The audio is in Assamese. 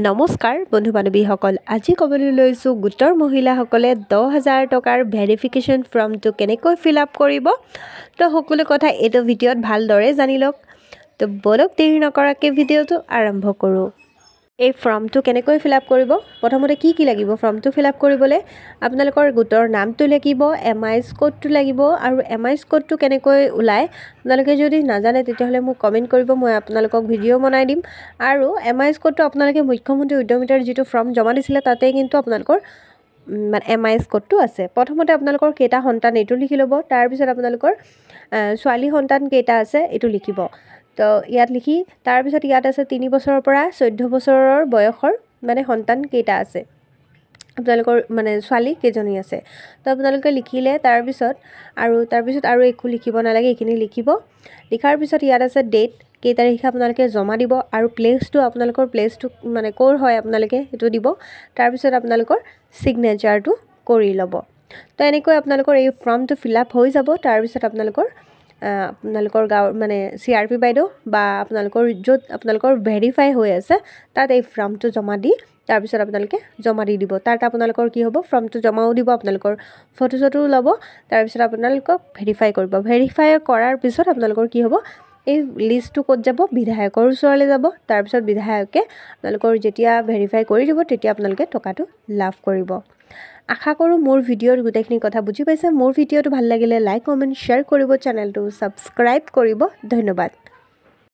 নমস্কাৰ বন্ধু বান্ধৱীসকল আজি ক'বলৈ লৈছোঁ গোটৰ মহিলাসকলে 10,000 টকাৰ ভেৰিফিকেশ্যন ফৰ্মটো কেনেকৈ ফিল আপ কৰিব তো সকলো কথা এইটো ভিডিঅ'ত ভালদৰে জানি লওক তো বলক দেৰি নকৰাকৈ ভিডিঅ'টো আৰম্ভ কৰোঁ এই ফৰ্মটো কেনেকৈ ফিল আপ কৰিব প্ৰথমতে কি লাগিব ফৰ্মটো ফিল আপ কৰিবলৈ আপোনালোকৰ গোটৰ নামটো লাগিব এমআইএছ কোডটো লাগিব আৰু এমআইএছ কোডটো কেনেকৈ ওলায় আপোনালোকে যদি নাজানে তেতিয়াহ'লে মোক কমেণ্ট কৰিব মই আপোনালোকক ভিডিঅ' বনাই দিম আৰু এমআইএছ কোডটো আপোনালোকে মুখ্যমন্ত্ৰী উদ্যমিতাৰ যিটো ফৰ্ম জমা দিছিলে তাতে কিন্তু আপোনালোকৰ এমআইএছ কোডটো আছে প্ৰথমতে আপোনালোকৰ কেইটা সন্তান এইটো লিখি ল'ব তাৰপিছত আপোনালোকৰ ছোৱালী সন্তান কেইটা আছে এইটো লিখিব তো ইয়াত লিখি তাৰপিছত ইয়াত আছে 3 বছৰৰ পৰা 14 বছৰৰ বয়সৰ মানে সন্তান কেইটা আছে আপোনালোকৰ মানে ছোৱালী কেইজনী আছে তো আপোনালোকে লিখিলে তাৰপিছত আৰু একো লিখিব নালাগে এইখিনি লিখিব লিখাৰ পিছত ইয়াত আছে ডেট কেই তাৰিখে আপোনালোকে জমা দিব আৰু প্লেচটো আপোনালোকৰ প্লেচটো মানে ক'ৰ হয় আপোনালোকে সেইটো দিব তাৰপিছত আপোনালোকৰ সিগনেচাৰটো কৰি ল'ব তো এনেকৈ আপোনালোকৰ এই ফৰ্মটো ফিল আপ হৈ যাব তাৰপিছত আপোনালোকৰ গাঁৱৰ মানে CRP বাইদেউ বা আপোনালোকৰ য'ত আপোনালোকৰ ভেৰিফাই হৈ আছে তাত এই ফৰ্মটো জমা দি তাৰপিছত আপোনালোকে জমা দি দিব তাত আপোনালোকৰ কি হ'ব ফৰ্মটো জমাও দিব আপোনালোকৰ ফটো ল'ব তাৰপিছত আপোনালোকক ভেৰিফাই কৰিব ভেৰিফাই কৰাৰ পিছত আপোনালোকৰ কি হ'ব এই লিষ্টটো ক'ত যাব বিধায়কৰ ওচৰলৈ যাব তাৰপিছত বিধায়কে আপোনালোকৰ যেতিয়া ভেৰিফাই কৰি দিব তেতিয়া আপোনালোকে টকাটো লাভ কৰিব আশা কৰোঁ মোৰ ভিডিঅ'ৰ গোটেইখিনি কথা বুজি পাইছে মোৰ ভিডিঅ'টো ভাল লাগিলে লাইক কমেণ্ট শ্বেয়াৰ কৰিব চেনেলটো ছাবস্ক্ৰাইব কৰিব ধন্যবাদ